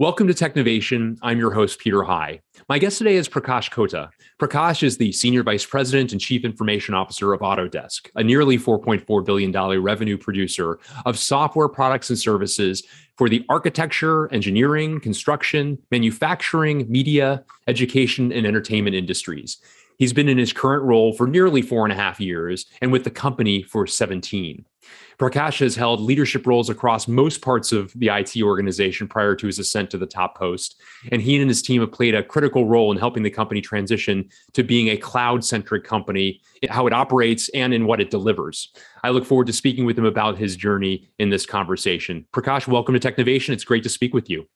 Welcome to Technovation. I'm your host, Peter High. My guest today is Prakash Kota. Prakash is the Senior Vice President and Chief Information Officer of Autodesk, a nearly $4.4 billion revenue producer of software products and services for the architecture, engineering, construction, manufacturing, media, education, and entertainment industries. He's been in his current role for nearly 4.5 years and with the company for 17. Prakash has held leadership roles across most parts of the IT organization prior to his ascent to the top post, and he and his team have played a critical role in helping the company transition to being a cloud-centric company, how it operates and in what it delivers. I look forward to speaking with him about his journey in this conversation. Prakash, welcome to Technovation. It's great to speak with you.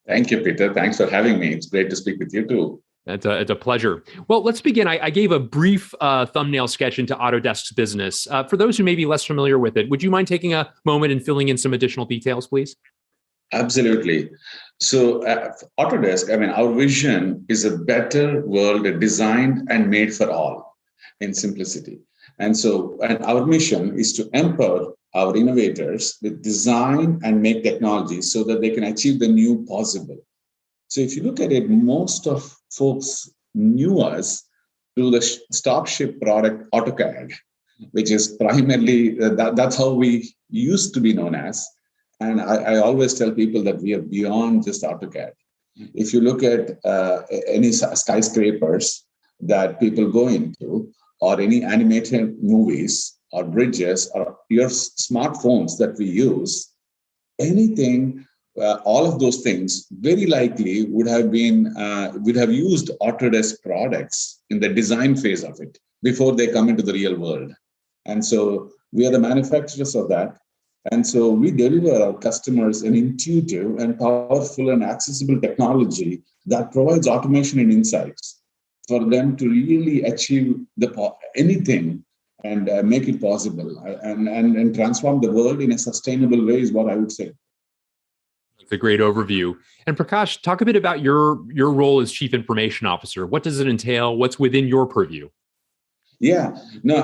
Thank you, Peter. Thanks for having me. It's great to speak with you too. It's a pleasure. Well, let's begin. I gave a brief thumbnail sketch into Autodesk's business. For those who may be less familiar with it, would you mind taking a moment and filling in some additional details, please? Absolutely. So Autodesk, our vision is a better world designed and made for all in simplicity. And our mission is to empower our innovators with design and make technology so that they can achieve the new possible. So if you look at it, most of folks knew us through the stop ship product AutoCAD, which is primarily, that's how we used to be known as. And I always tell people that we are beyond just AutoCAD. If you look at any skyscrapers that people go into, or any animated movies or bridges or your smartphones that we use, anything, all of those things very likely would have used Autodesk products in the design phase of it before they come into the real world. And so we are the manufacturers of that. And so we deliver our customers an intuitive and powerful and accessible technology that provides automation and insights for them to really achieve anything and make it possible and transform the world in a sustainable way is what I would say. A great overview. And Prakash, talk a bit about your role as Chief Information Officer. What does it entail? What's within your purview? Yeah, no,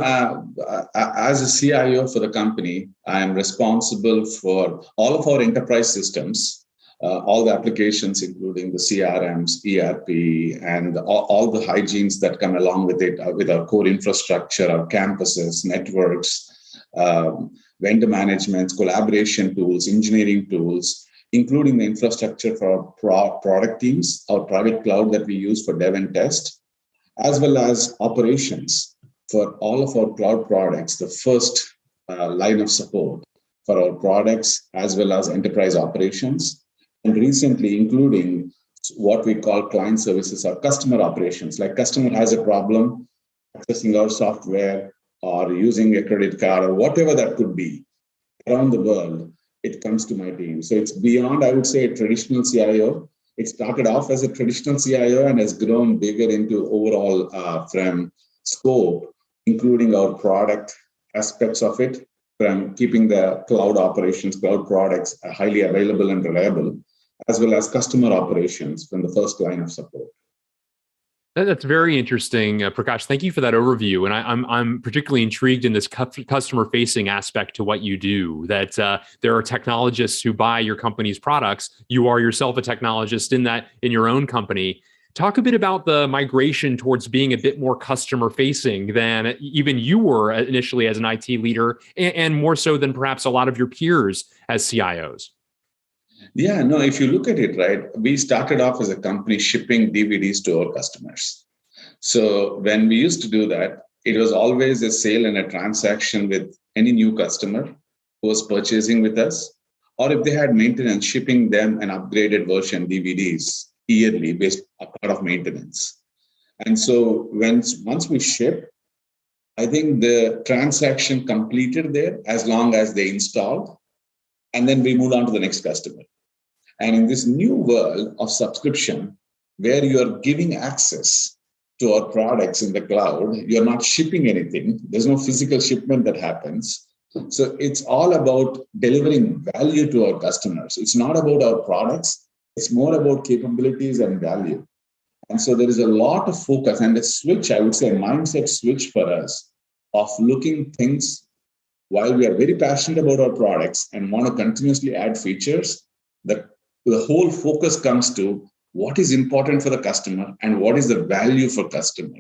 as a CIO for the company, I am responsible for all of our enterprise systems, all the applications, including the CRMs, ERP, and all the hygienes that come along with it, with our core infrastructure, our campuses, networks, vendor management, collaboration tools, engineering tools, including the infrastructure for our product teams, our private cloud that we use for dev and test, as well as operations for all of our cloud products, the first line of support for our products, as well as enterprise operations, and recently including what we call client services or customer operations. Like customer has a problem accessing our software or using a credit card or whatever that could be around the world, it comes to my team. So it's beyond, I would say, a traditional CIO. It started off as a traditional CIO and has grown bigger into overall from scope, including our product aspects of it, from keeping the cloud operations, cloud products highly available and reliable, as well as customer operations from the first line of support. That's very interesting, Prakash. Thank you for that overview. And I'm particularly intrigued in this customer-facing aspect to what you do, that there are technologists who buy your company's products. You are yourself a technologist in your own company. Talk a bit about the migration towards being a bit more customer-facing than even you were initially as an IT leader, and more so than perhaps a lot of your peers as CIOs. Yeah, no, if you look at it, right, we started off as a company shipping DVDs to our customers. So when we used to do that, it was always a sale and a transaction with any new customer who was purchasing with us, or if they had maintenance, shipping them an upgraded version DVDs yearly based on part of maintenance. And so once we ship, I think the transaction completed there as long as they installed, and then we moved on to the next customer. And in this new world of subscription, where you're giving access to our products in the cloud, you're not shipping anything. There's no physical shipment that happens. So it's all about delivering value to our customers. It's not about our products. It's more about capabilities and value. And so there is a lot of focus and a switch, I would say, a mindset switch for us of looking things while we are very passionate about our products and want to continuously add features. The the whole focus comes to what is important for the customer and what is the value for customer.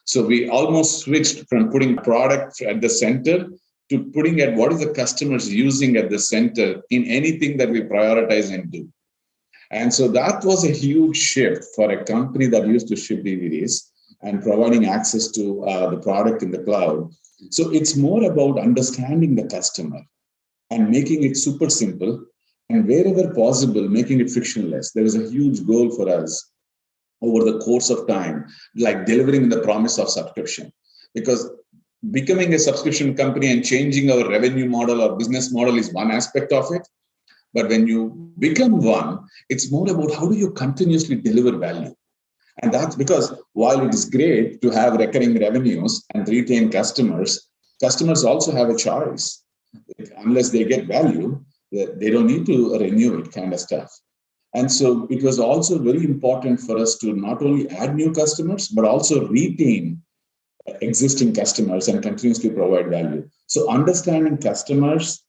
So we almost switched from putting product at the center to putting at what is the customers using at the center in anything that we prioritize and do. And so that was a huge shift for a company that used to ship DVDs and providing access to the product in the cloud. So it's more about understanding the customer and making it super simple, and wherever possible, making it frictionless. There is a huge goal for us over the course of time, like delivering the promise of subscription. Because becoming a subscription company and changing our revenue model or business model is one aspect of it. But when you become one, it's more about how do you continuously deliver value. And that's because while it is great to have recurring revenues and retain customers, customers also have a choice. Unless they get value, they don't need to renew it, kind of stuff. And so it was also very important for us to not only add new customers, but also retain existing customers and continuously provide value. So understanding customers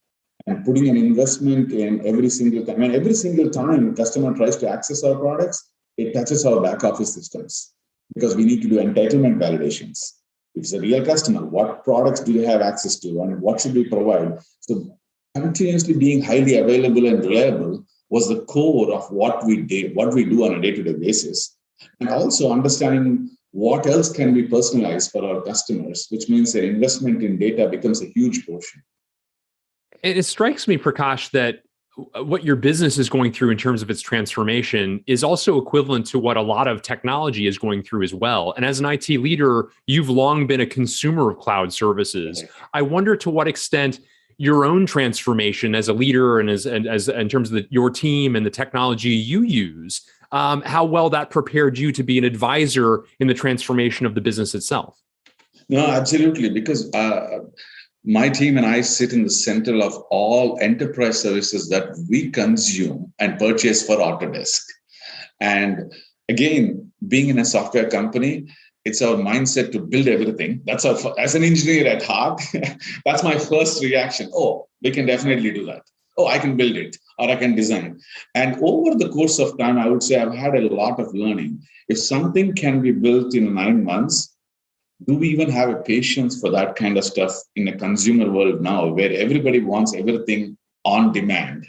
and putting an investment in every single time. And every single time a customer tries to access our products, it touches our back office systems because we need to do entitlement validations. If it's a real customer, what products do they have access to and what should we provide? So continuously being highly available and reliable was the core of what we did, what we do on a day-to-day basis. And also understanding what else can be personalized for our customers, which means that investment in data becomes a huge portion. It strikes me, Prakash, that what your business is going through in terms of its transformation is also equivalent to what a lot of technology is going through as well. And as an IT leader, you've long been a consumer of cloud services. Right. I wonder to what extent your own transformation as a leader and as in terms of your team and the technology you use, how well that prepared you to be an advisor in the transformation of the business itself. No, absolutely, because my team and I sit in the center of all enterprise services that we consume and purchase for Autodesk. And again, being in a software company, it's our mindset to build everything. That's as an engineer at heart, that's my first reaction. Oh, we can definitely do that. Oh, I can build it or I can design. And over the course of time, I would say I've had a lot of learning. If something can be built in 9 months, do we even have a patience for that kind of stuff in a consumer world now where everybody wants everything on demand?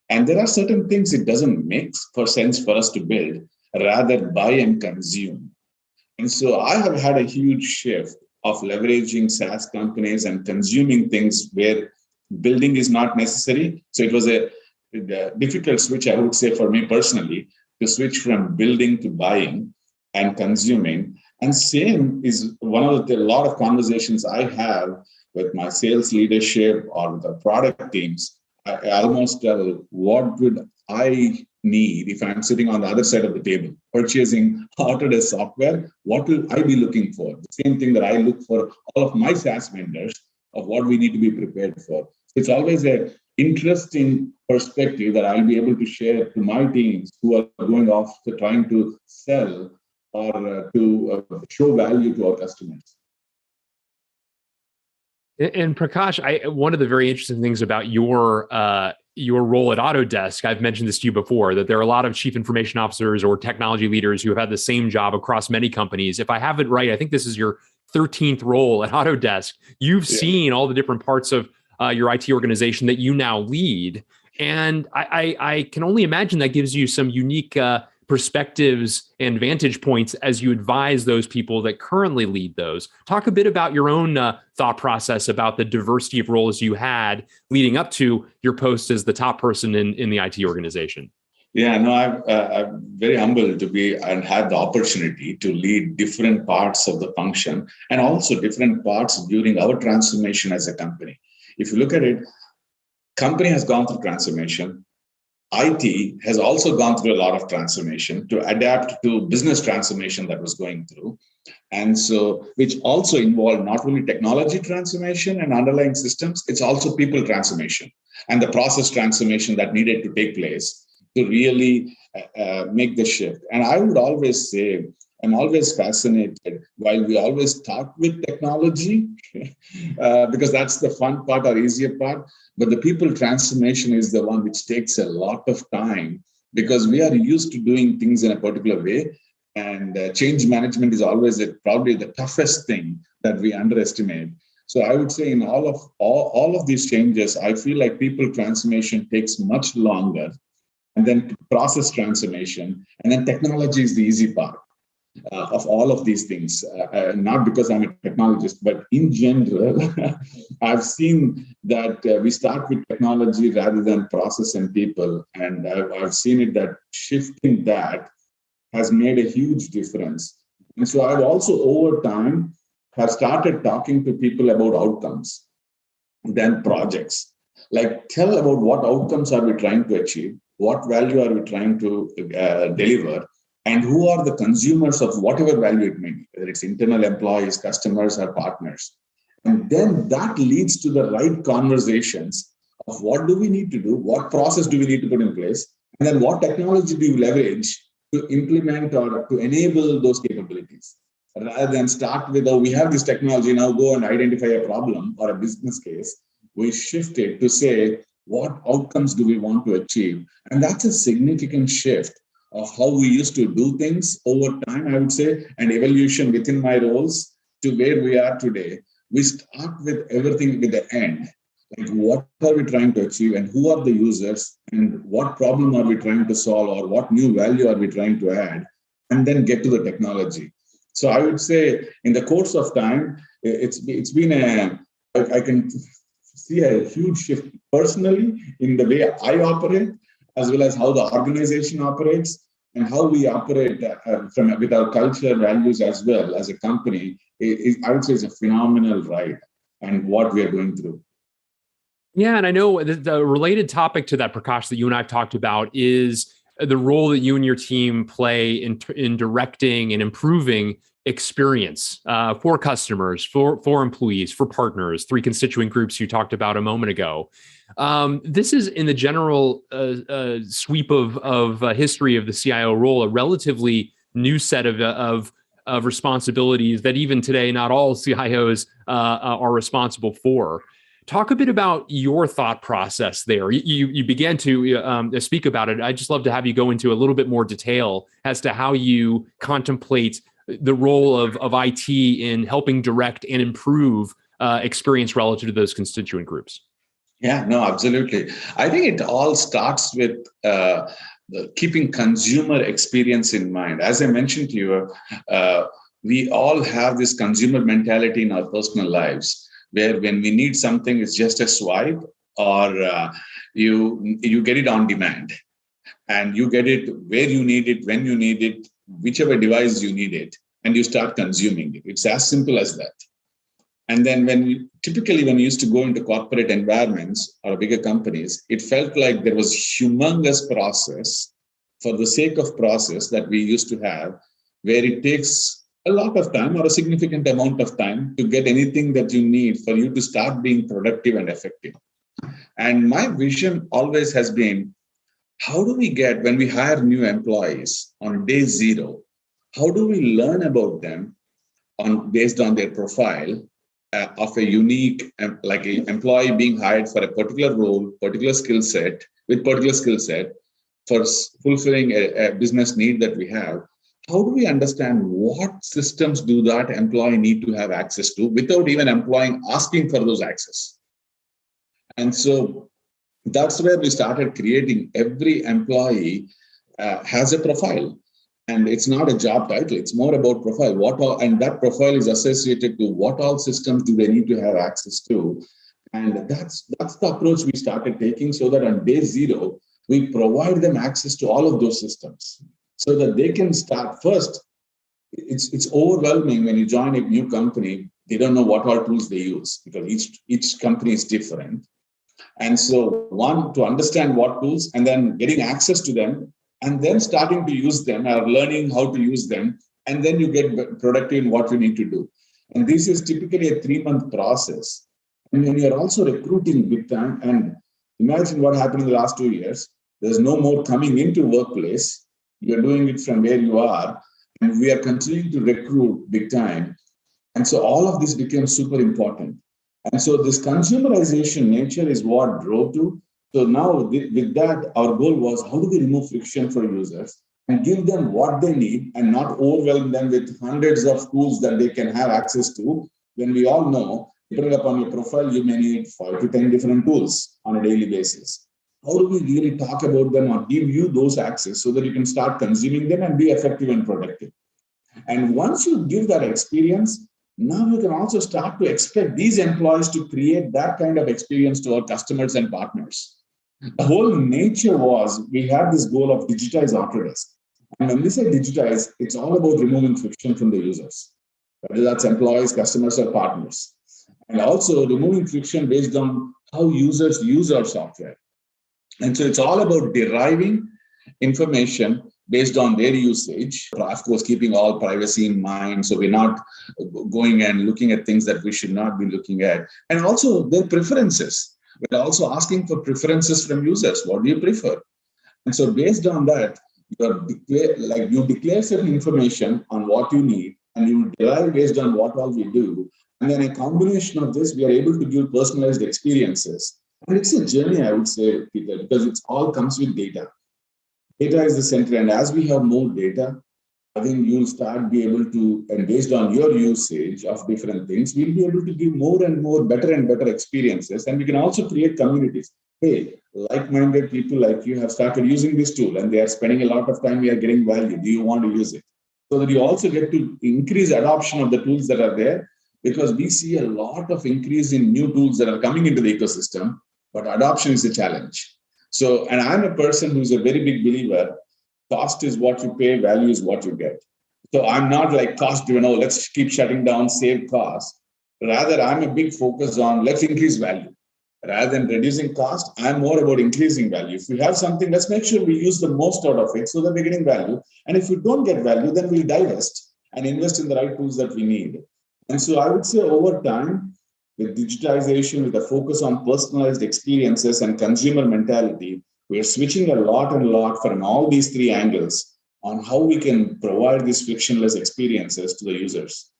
And there are certain things it doesn't make sense for us to build, rather buy and consume. And so I have had a huge shift of leveraging SaaS companies and consuming things where building is not necessary. So it was a difficult switch, I would say, for me personally, to switch from building to buying and consuming. And same is one of a lot of conversations I have with my sales leadership or with the product teams. I almost tell, what would I need if I'm sitting on the other side of the table purchasing Autodesk software? What will I be looking for? The same thing that I look for all of my SaaS vendors of what we need to be prepared for. It's always an interesting perspective that I'll be able to share to my teams who are going off to trying to sell or to show value to our customers. And Prakash, one of the very interesting things about your role at Autodesk, I've mentioned this to you before, that there are a lot of chief information officers or technology leaders who have had the same job across many companies. If I have it right, I think this is your 13th role at Autodesk. You've seen all the different parts of your IT organization that you now lead. And I can only imagine that gives you some unique perspectives and vantage points as you advise those people that currently lead those. Talk a bit about your own thought process about the diversity of roles you had leading up to your post as the top person in the IT organization. Yeah, no, I'm very humbled to be and have the opportunity to lead different parts of the function and also different parts during our transformation as a company. If you look at it, company has gone through transformation. IT has also gone through a lot of transformation to adapt to business transformation that was going through. And so, which also involved not only technology transformation and underlying systems, it's also people transformation and the process transformation that needed to take place to really make the shift. And I would always say, I'm always fascinated while we always start with technology because that's the fun part or easier part. But the people transformation is the one which takes a lot of time because we are used to doing things in a particular way. And change management is always probably the toughest thing that we underestimate. So I would say in all of these changes, I feel like people transformation takes much longer, and then process transformation, and then technology is the easy part of all of these things. Not because I'm a technologist, but in general, I've seen that we start with technology rather than process and people. And I've seen it that shifting that has made a huge difference. And so I've also, over time, have started talking to people about outcomes, then projects. Like, tell about what outcomes are we trying to achieve, what value are we trying to deliver, and who are the consumers of whatever value it may be, whether it's internal employees, customers, or partners. And then that leads to the right conversations of what do we need to do, what process do we need to put in place, and then what technology do you leverage to implement or to enable those capabilities. Rather than start with, oh, we have this technology, now go and identify a problem or a business case, we shift it to say, what outcomes do we want to achieve? And that's a significant shift of how we used to do things over time, I would say, and evolution within my roles to where we are today. We start with everything with the end. Like, what are we trying to achieve, and who are the users, and what problem are we trying to solve, or what new value are we trying to add, and then get to the technology. So I would say in the course of time, it's been I can see a huge shift personally in the way I operate, as well as how the organization operates and how we operate with our culture, values as well as a company. I would say it's a phenomenal ride and what we are going through. Yeah, and I know the related topic to that, Prakash, that you and I have talked about is the role that you and your team play in directing and improving experience for customers, for employees, for partners, three constituent groups you talked about a moment ago. This is, in the general sweep of history of the CIO role, a relatively new set of responsibilities that even today not all CIOs are responsible for. Talk a bit about your thought process there. You began to speak about it. I'd just love to have you go into a little bit more detail as to how you contemplate the role of IT in helping direct and improve experience relative to those constituent groups. Yeah, no, absolutely. I think it all starts with keeping consumer experience in mind. As I mentioned to you, we all have this consumer mentality in our personal lives, where when we need something, it's just a swipe, or you get it on demand, and you get it where you need it, when you need it, whichever device you need it, and you start consuming it. It's as simple as that. And then typically when we used to go into corporate environments or bigger companies, it felt like there was humongous process for the sake of process that we used to have, where it takes a lot of time or a significant amount of time to get anything that you need for you to start being productive and effective. And my vision always has been, how do we get, when we hire new employees on day zero, how do we learn about them based on their profile of a unique, like an employee being hired for a particular role, particular skill set, for fulfilling a business need that we have? How do we understand what systems do that employee need to have access to without even employee asking for those access? And so that's where we started creating. Every employee has a profile, and it's not a job title. It's more about profile. And that profile is associated to what all systems do they need to have access to. And that's the approach we started taking, so that on day zero, we provide them access to all of those systems, so that they can start first. It's overwhelming when you join a new company. They don't know what all tools they use, because each company is different. And so, one, to understand what tools, and then getting access to them, and then starting to use them or learning how to use them, and then you get productive in what you need to do. And this is typically a 3-month process. And when you're also recruiting big time, and imagine what happened in the last 2 years, there's no more coming into workplace. You're doing it from where you are, and we are continuing to recruit big time. And so all of this became super important. And so this consumerization nature is what drove to So now with that, our goal was how do we remove friction for users and give them what they need and not overwhelm them with hundreds of tools that they can have access to, when we all know, depending upon your profile, you may need 5 to 10 different tools on a daily basis. How do we really talk about them or give you those access so that you can start consuming them and be effective and productive? And once you give that experience, now you can also start to expect these employees to create that kind of experience to our customers and partners. The whole nature was we have this goal of digitize Autodesk. And when we say digitize, it's all about removing friction from the users, whether that's employees, customers, or partners. And also removing friction based on how users use our software. And so it's all about deriving information based on their usage, of course, keeping all privacy in mind. So we're not going and looking at things that we should not be looking at. And also their preferences. We're also asking for preferences from users. What do you prefer? And so based on that, you declare certain information on what you need, and you derive based on what all we do. And then a combination of this, we are able to give personalized experiences. And it's a journey, I would say, Peter, because it all comes with data. Data is the center. And as we have more data, I think you'll start be able to, and based on your usage of different things, we'll be able to give more and more better and better experiences. And we can also create communities. Hey, like-minded people like you have started using this tool and they are spending a lot of time, we are getting value. Do you want to use it? So that you also get to increase adoption of the tools that are there, because we see a lot of increase in new tools that are coming into the ecosystem, but adoption is a challenge. So, and I'm a person who's a very big believer, cost is what you pay, value is what you get. So I'm not like cost driven, let's keep shutting down, save cost. Rather, I'm a big focus on let's increase value. Rather than reducing cost, I'm more about increasing value. If we have something, let's make sure we use the most out of it so that we're getting value. And if we don't get value, then we'll divest and invest in the right tools that we need. And so I would say over time, with digitization, with a focus on personalized experiences and consumer mentality, we're switching a lot from all these three angles on how we can provide these frictionless experiences to the users.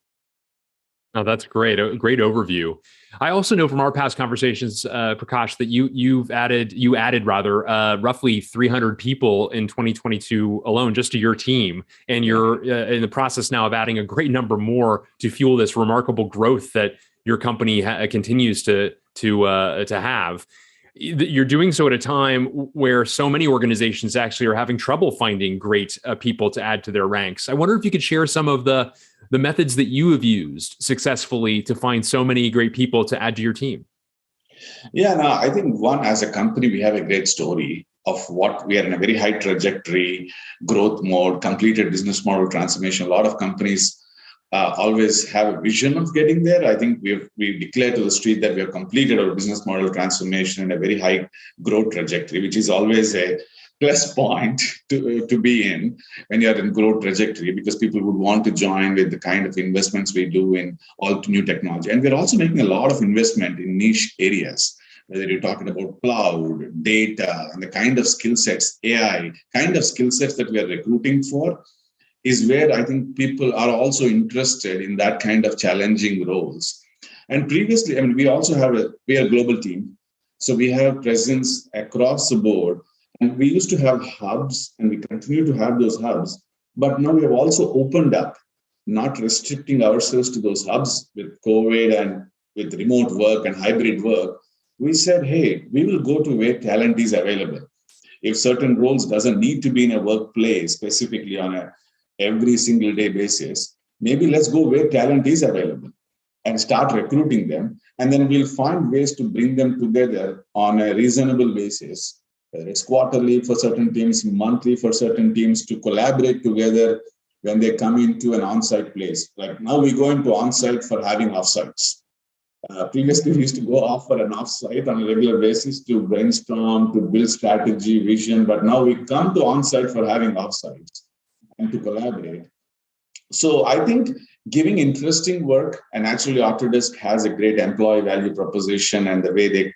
Oh, that's great. A great overview. I also know from our past conversations, Prakash, that you added roughly 300 people in 2022 alone, just to your team, and you're in the process now of adding a great number more to fuel this remarkable growth that your company continues to have. You're doing so at a time where so many organizations actually are having trouble finding great people to add to their ranks. I wonder if you could share some of the methods that you have used successfully to find so many great people to add to your team. Yeah, no, I think one, as a company, we have a great story of what we are in a very high trajectory, growth mode, completed business model transformation. A lot of companies always have a vision of getting there. I think we've declared to the street that we have completed our business model transformation in a very high growth trajectory, which is always a plus point to be in when you're in growth trajectory, because people would want to join with the kind of investments we do in all new technology. And we're also making a lot of investment in niche areas, whether you're talking about cloud, data, and the kind of skill sets, AI, kind of skill sets that we are recruiting for, is where I think people are also interested in that kind of challenging roles. And previously, we also have we are a global team. So we have presence across the board. And we used to have hubs, and we continue to have those hubs. But now we have also opened up, not restricting ourselves to those hubs with COVID and with remote work and hybrid work. We said, hey, we will go to where talent is available. If certain roles doesn't need to be in a workplace specifically on a every single day basis, maybe let's go where talent is available and start recruiting them. And then we'll find ways to bring them together on a reasonable basis. Whether it's quarterly for certain teams, monthly for certain teams, to collaborate together when they come into an on-site place. Like now we go into on-site for having off-sites. Previously, we used to go off for an off-site on a regular basis to brainstorm, to build strategy, vision. But now we come to on-site for having off-sites and to collaborate. So I think giving interesting work, and actually Autodesk has a great employee value proposition, and the way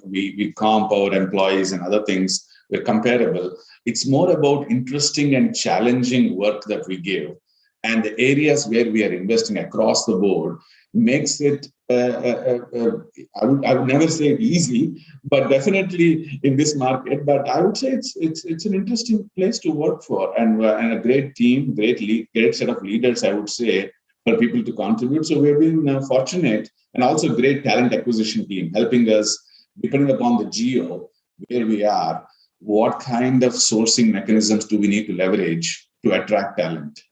we comp our employees and other things, we're comparable. It's more about interesting and challenging work that we give. and the areas where we are investing across the board makes it, I would never say it easy, but definitely in this market. But I would say it's an interesting place to work for, and a great team, great set of leaders, I would say, for people to contribute. So we've been fortunate, and also great talent acquisition team helping us, depending upon the geo where we are, what kind of sourcing mechanisms do we need to leverage to attract talent.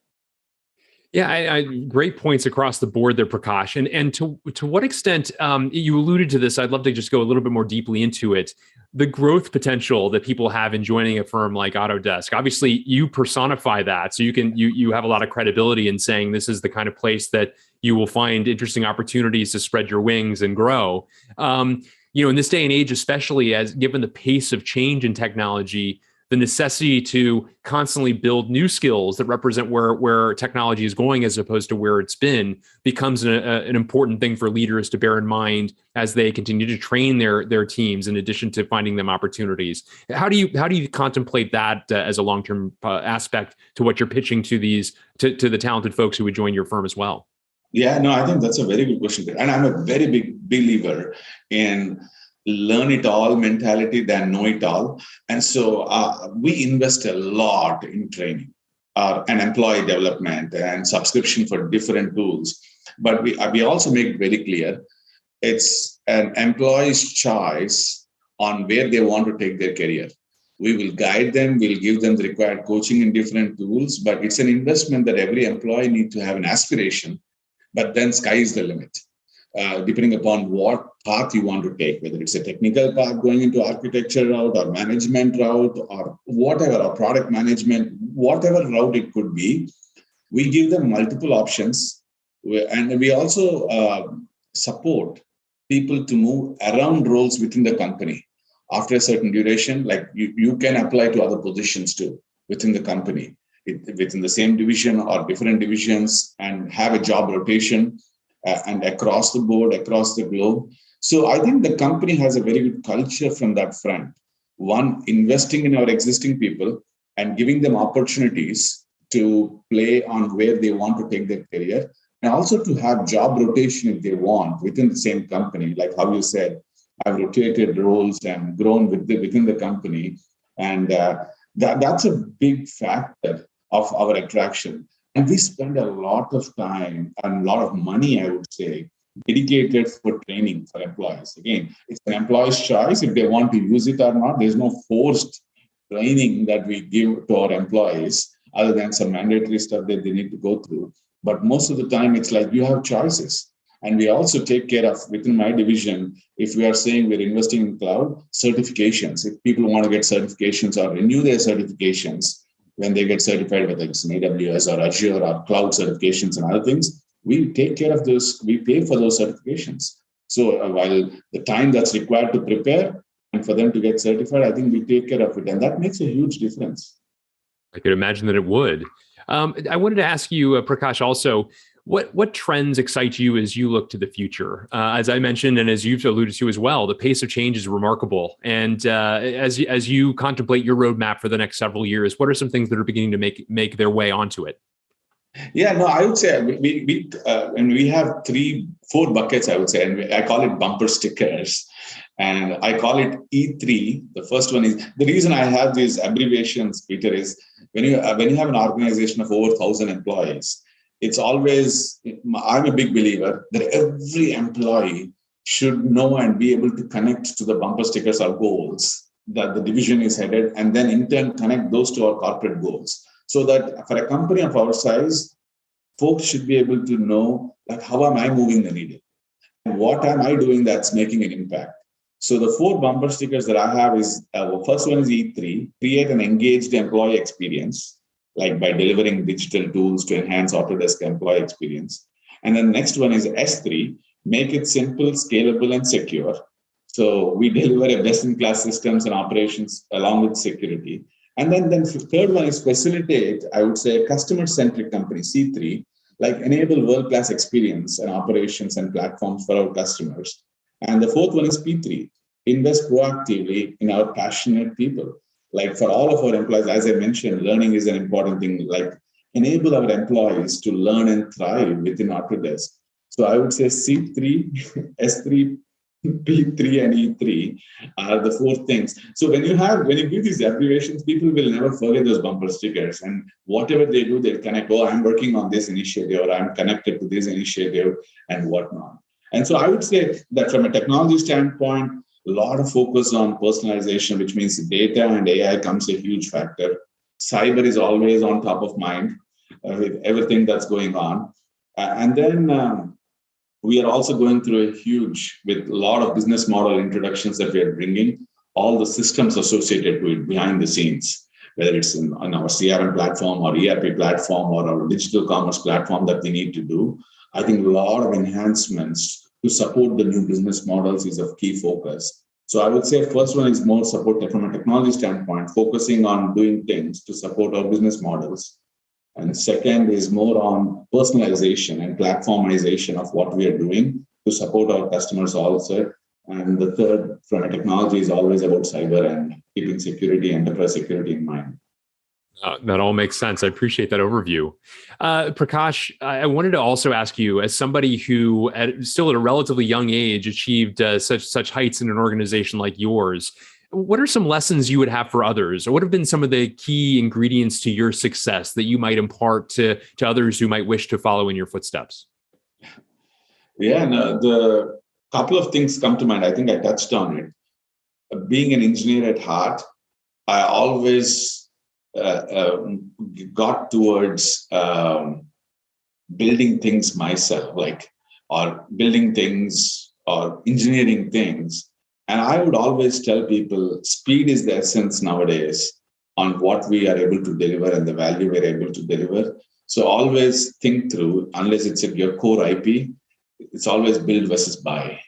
Yeah, I great points across the board there, Prakash. And to what extent, you alluded to this, I'd love to just go a little bit more deeply into it. The growth potential that people have in joining a firm like Autodesk. Obviously, you personify that, so you have a lot of credibility in saying this is the kind of place that you will find interesting opportunities to spread your wings and grow. In this day and age, especially as given the pace of change in technology, the necessity to constantly build new skills that represent where technology is going as opposed to where it's been becomes an important thing for leaders to bear in mind as they continue to train their teams, in addition to finding them opportunities. How do you contemplate that as a long-term aspect to what you're pitching to to the talented folks who would join your firm as well? Yeah, no, I think that's a very good question. And I'm a very big believer in learn it all mentality than know it all. And so we invest a lot in training and employee development and subscription for different tools. But we also make it very clear it's an employee's choice on where they want to take their career. We will guide them, we'll give them the required coaching in different tools, but it's an investment that every employee needs to have an aspiration, but then sky is the limit. Depending upon what path you want to take, whether it's a technical path going into architecture route or management route or whatever, or product management, whatever route it could be, we give them multiple options. And we also support people to move around roles within the company. After a certain duration, like you can apply to other positions too within the company, within the same division or different divisions, and have a job rotation. And across the board, across the globe. So I think the company has a very good culture from that front. One, investing in our existing people and giving them opportunities to play on where they want to take their career, and also to have job rotation if they want within the same company. Like how you said, I've rotated roles and grown within the company. And that's a big factor of our attraction. And we spend a lot of time and a lot of money, I would say, dedicated for training for employees. Again, it's an employee's choice if they want to use it or not. There's no forced training that we give to our employees other than some mandatory stuff that they need to go through. But most of the time, it's like you have choices. And we also take care of, within my division, if we are saying we're investing in cloud, certifications. If people want to get certifications or renew their certifications, when they get certified, whether it's in AWS or Azure or cloud certifications and other things, we take care of those, we pay for those certifications. So while the time that's required to prepare and for them to get certified, I think we take care of it. And that makes a huge difference. I could imagine that it would. I wanted to ask you, Prakash, also, what trends excite you as you look to the future? As I mentioned, and as you've alluded to as well, the pace of change is remarkable. And as you contemplate your roadmap for the next several years, what are some things that are beginning to make their way onto it? Yeah, no, I would say we have 4 buckets, I would say, and I call it bumper stickers. And I call it E3. The first one is, the reason I have these abbreviations, Peter, is when you have an organization of over 1,000 employees, it's always, I'm a big believer that every employee should know and be able to connect to the bumper stickers or goals that the division is headed, and then in turn connect those to our corporate goals. So that for a company of our size, folks should be able to know, like, how am I moving the needle? And what am I doing that's making an impact? So the 4 bumper stickers that I have is, first one is E3, create an engaged employee experience, like by delivering digital tools to enhance Autodesk employee experience. And then next one is S3, make it simple, scalable, and secure. So we deliver a best-in-class systems and operations along with security. And then third one is facilitate, I would say, customer-centric company, C3, like enable world-class experience and operations and platforms for our customers. And the fourth one is P3, invest proactively in our passionate people. Like for all of our employees, as I mentioned, learning is an important thing. Like enable our employees to learn and thrive within Autodesk. So I would say C3, S3, P3, and E3 are the four things. So when you give these abbreviations, people will never forget those bumper stickers. And whatever they do, they'll connect, oh, I'm working on this initiative, or I'm connected to this initiative, and whatnot. And so I would say that from a technology standpoint, a lot of focus on personalization, which means data and AI comes a huge factor. Cyber is always on top of mind with everything that's going on. And then we are also going through with a lot of business model introductions that we are bringing, all the systems associated with behind the scenes, whether it's on our CRM platform or ERP platform or our digital commerce platform that we need to do. I think a lot of enhancements to support the new business models is of key focus. So I would say first one is more support from a technology standpoint, focusing on doing things to support our business models. And second is more on personalization and platformization of what we are doing to support our customers also. And the third from a technology is always about cyber and keeping security, enterprise security in mind. That all makes sense. I appreciate that overview. Prakash, I wanted to also ask you, as somebody who still at a relatively young age achieved such heights in an organization like yours, what are some lessons you would have for others? Or what have been some of the key ingredients to your success that you might impart to others who might wish to follow in your footsteps? Yeah, no, the couple of things come to mind. I think I touched on it. Being an engineer at heart, I always got towards building things myself, or building things or engineering things. And I would always tell people speed is the essence nowadays on what we are able to deliver and the value we're able to deliver. So always think through, unless it's your core IP, it's always build versus buy.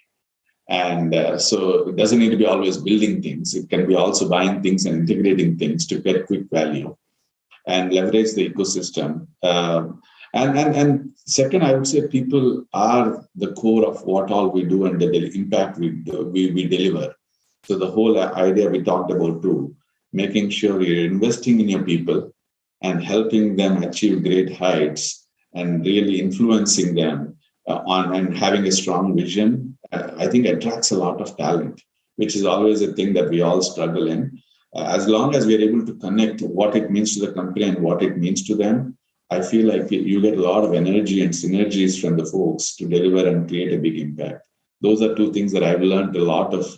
And so it doesn't need to be always building things. It can be also buying things and integrating things to get quick value and leverage the ecosystem. And second, I would say people are the core of what all we do and the impact we deliver. So the whole idea we talked about too, making sure you're investing in your people and helping them achieve great heights and really influencing them on and having a strong vision, I think attracts a lot of talent, which is always a thing that we all struggle in. As long as we're able to connect what it means to the company and what it means to them, I feel like you get a lot of energy and synergies from the folks to deliver and create a big impact. Those are two things that I've learned a lot of,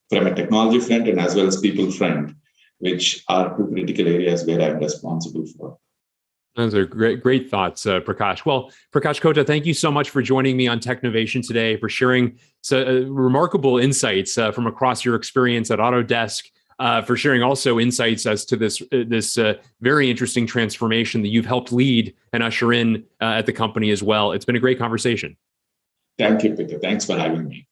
from a technology front and as well as people front, which are two critical areas where I'm responsible for. Those are great thoughts, Prakash. Well, Prakash Kota, thank you so much for joining me on Technovation today, for sharing remarkable insights from across your experience at Autodesk, for sharing also insights as to this very interesting transformation that you've helped lead and usher in at the company as well. It's been a great conversation. Thank you, Peter. Thanks for having me.